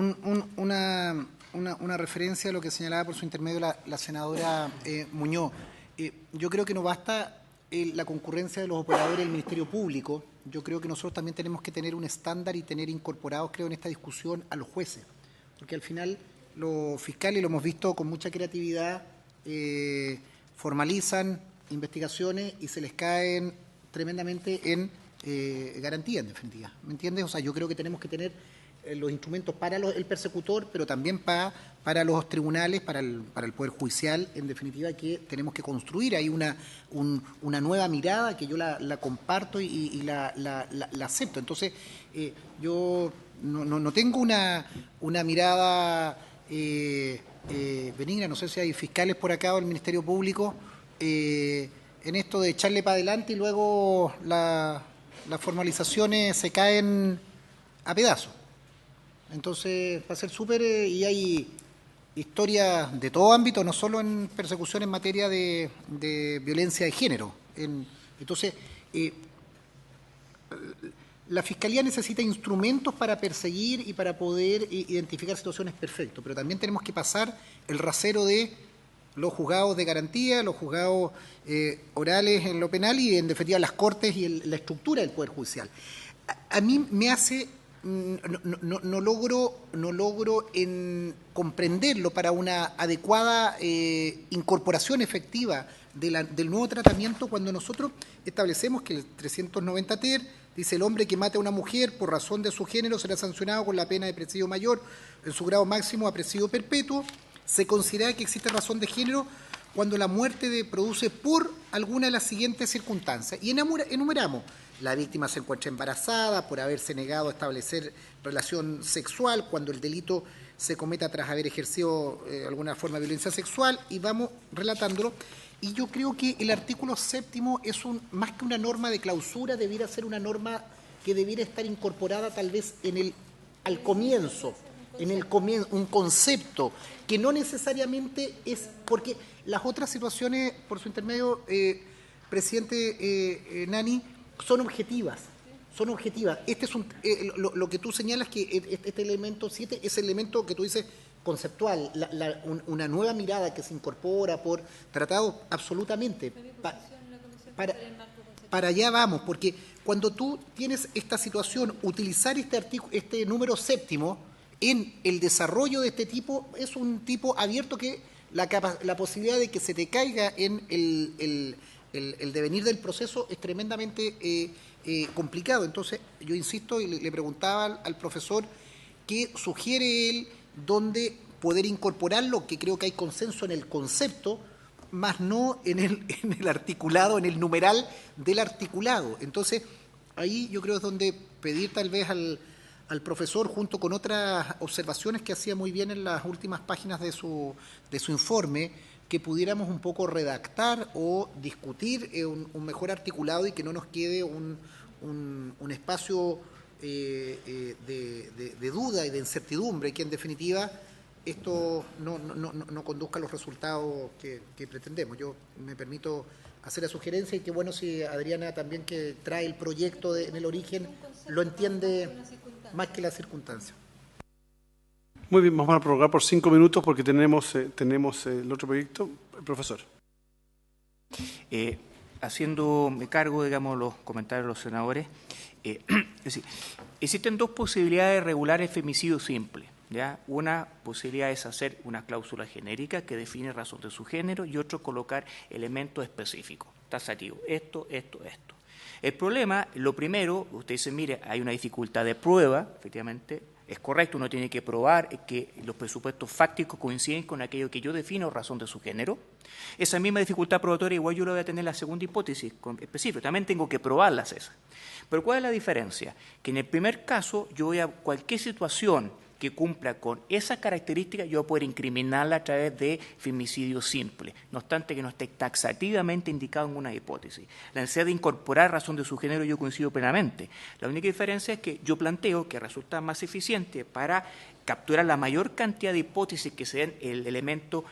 Una referencia a lo que señalaba por su intermedio la senadora Muñoz. Yo creo que no basta la concurrencia de los operadores del Ministerio Público. Yo creo que nosotros también tenemos que tener un estándar y tener incorporados, creo, en esta discusión a los jueces. Porque al final los fiscales, lo hemos visto con mucha creatividad, formalizan investigaciones y se les caen tremendamente en garantía, en definitiva. ¿Me entiendes? O sea, yo creo que tenemos que tener los instrumentos para el persecutor, pero también para los tribunales, para el Poder Judicial, en definitiva, que tenemos que construir ahí una nueva mirada que yo la comparto y la acepto. Entonces, yo no tengo una mirada benigna, no sé si hay fiscales por acá o el Ministerio Público, en esto de echarle para adelante y luego las formalizaciones se caen a pedazos. Entonces, va a ser súper, y hay historias de todo ámbito, no solo en persecución en materia de violencia de género. Entonces, la Fiscalía necesita instrumentos para perseguir y para poder identificar situaciones perfectas, pero también tenemos que pasar el rasero de los juzgados de garantía, los juzgados orales en lo penal y, en definitiva, las cortes y la estructura del Poder Judicial. A mí me hace... No logro comprenderlo para una adecuada incorporación efectiva del nuevo tratamiento cuando nosotros establecemos que el 390 ter dice: el hombre que mate a una mujer por razón de su género será sancionado con la pena de presidio mayor en su grado máximo a presidio perpetuo. Se considera que existe razón de género cuando la muerte produce por alguna de las siguientes circunstancias. Y enumeramos: la víctima se encuentra embarazada, por haberse negado a establecer relación sexual, cuando el delito se cometa tras haber ejercido alguna forma de violencia sexual, y vamos relatándolo. Y yo creo que el artículo 7º es más que una norma de clausura, debiera ser una norma que debiera estar incorporada tal vez al comienzo, un concepto que no necesariamente es, porque las otras situaciones, por su intermedio, presidente Nani, son objetivas. Este es lo que tú señalas, que este elemento 7 es el elemento que tú dices conceptual, una nueva mirada que se incorpora por tratado, absolutamente. Para allá vamos, porque cuando tú tienes esta situación, utilizar este número 7º en el desarrollo de este tipo es un tipo abierto que la posibilidad de que se te caiga en el devenir del proceso es tremendamente complicado. Entonces, yo insisto y le preguntaba al profesor qué sugiere él, dónde poder incorporarlo, que creo que hay consenso en el concepto, más no en el articulado, en el numeral del articulado. Entonces, ahí yo creo es donde pedir tal vez al profesor, junto con otras observaciones que hacía muy bien en las últimas páginas de su informe, que pudiéramos un poco redactar o discutir un mejor articulado y que no nos quede un espacio de duda y de incertidumbre, que en definitiva esto no conduzca a los resultados que pretendemos. Yo me permito hacer la sugerencia, y que bueno si Adriana también, que trae el proyecto en el origen, lo entiende más que la circunstancia. Muy bien, vamos a prorrogar por 5 minutos porque tenemos el otro proyecto. Profesor. Haciéndome cargo, digamos, los comentarios de los senadores, es decir, existen dos posibilidades de regular el femicidio simple. ¿Ya? Una posibilidad es hacer una cláusula genérica que define razón de su género, y otro colocar elementos específicos, taxativos, esto. El problema, lo primero, usted dice, mire, hay una dificultad de prueba, efectivamente, es correcto, uno tiene que probar que los presupuestos fácticos coinciden con aquello que yo defino razón de su género. Esa misma dificultad probatoria igual yo la voy a tener en la segunda hipótesis específica, también tengo que probarlas esas. Pero ¿cuál es la diferencia? Que en el primer caso yo voy a cualquier situación que cumpla con esa característica, yo voy a poder incriminarla a través de femicidio simple, no obstante que no esté taxativamente indicado en una hipótesis. La necesidad de incorporar razón de su género yo coincido plenamente. La única diferencia es que yo planteo que resulta más eficiente para capturar la mayor cantidad de hipótesis que sean el elemento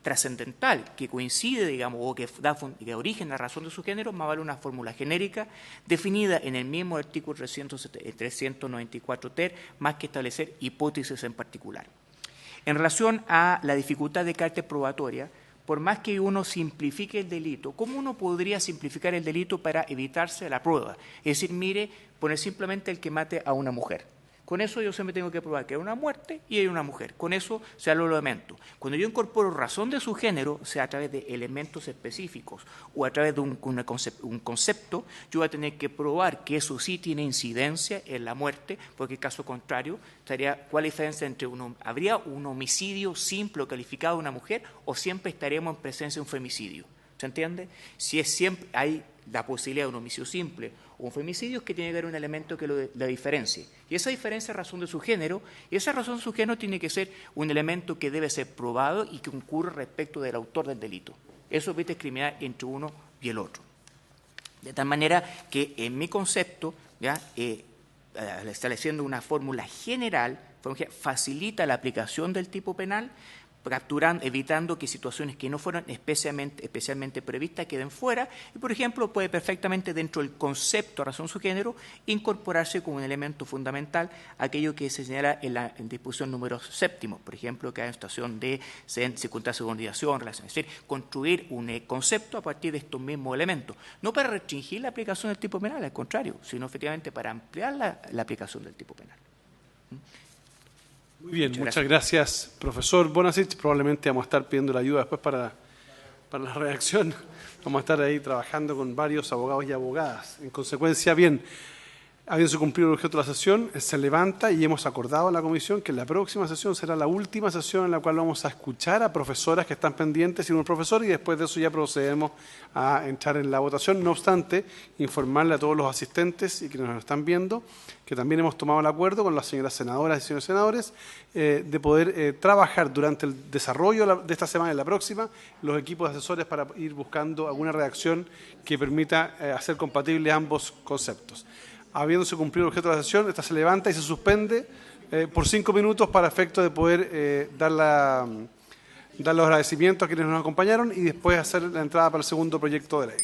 trascendental, que coincide, digamos, o que da origen a la razón de su género, más vale una fórmula genérica definida en el mismo artículo 394 ter, más que establecer hipótesis en particular. En relación a la dificultad de carácter probatoria, por más que uno simplifique el delito, ¿cómo uno podría simplificar el delito para evitarse la prueba? Es decir, mire, poner simplemente el que mate a una mujer. Con eso yo siempre tengo que probar que hay una muerte y hay una mujer. Con eso se lo elemento. Cuando yo incorporo razón de su género, sea a través de elementos específicos o a través de un concepto, yo voy a tener que probar que eso sí tiene incidencia en la muerte, porque en caso contrario, ¿cuál es la diferencia entre habría un homicidio simple o calificado de una mujer, o siempre estaríamos en presencia de un femicidio? ¿Se entiende? Si es siempre hay la posibilidad de un homicidio simple o un femicidio, es que tiene que haber un elemento que la diferencie. Y esa diferencia es razón de su género, y esa razón de su género tiene que ser un elemento que debe ser probado y que concurre respecto del autor del delito. Eso es discriminar entre uno y el otro. De tal manera que en mi concepto, ¿ya? Estableciendo una fórmula general, facilita la aplicación del tipo penal, evitando que situaciones que no fueron especialmente previstas queden fuera, y por ejemplo puede perfectamente dentro del concepto razón su género incorporarse como un elemento fundamental aquello que se señala en la disposición número 7, por ejemplo, que hay una situación de circunstancias de subordinación, relaciones, es decir, construir un concepto a partir de estos mismos elementos, no para restringir la aplicación del tipo penal, al contrario, sino efectivamente para ampliar la aplicación del tipo penal. Muy bien, muchas gracias, profesor Bonacic. Probablemente vamos a estar pidiendo la ayuda después para la redacción. Vamos a estar ahí trabajando con varios abogados y abogadas. En consecuencia, bien, habiéndose cumplido el objeto de la sesión, se levanta y hemos acordado en la comisión que la próxima sesión será la última sesión en la cual vamos a escuchar a profesoras que están pendientes y un profesor, y después de eso ya procedemos a entrar en la votación. No obstante, informarle a todos los asistentes y quienes nos están viendo que también hemos tomado el acuerdo con las señoras senadoras y señores senadores de poder trabajar durante el desarrollo de esta semana y la próxima los equipos de asesores para ir buscando alguna redacción que permita hacer compatibles ambos conceptos. Habiéndose cumplido el objeto de la sesión, esta se levanta y se suspende por 5 minutos para efecto de poder dar los agradecimientos a quienes nos acompañaron y después hacer la entrada para el segundo proyecto de ley.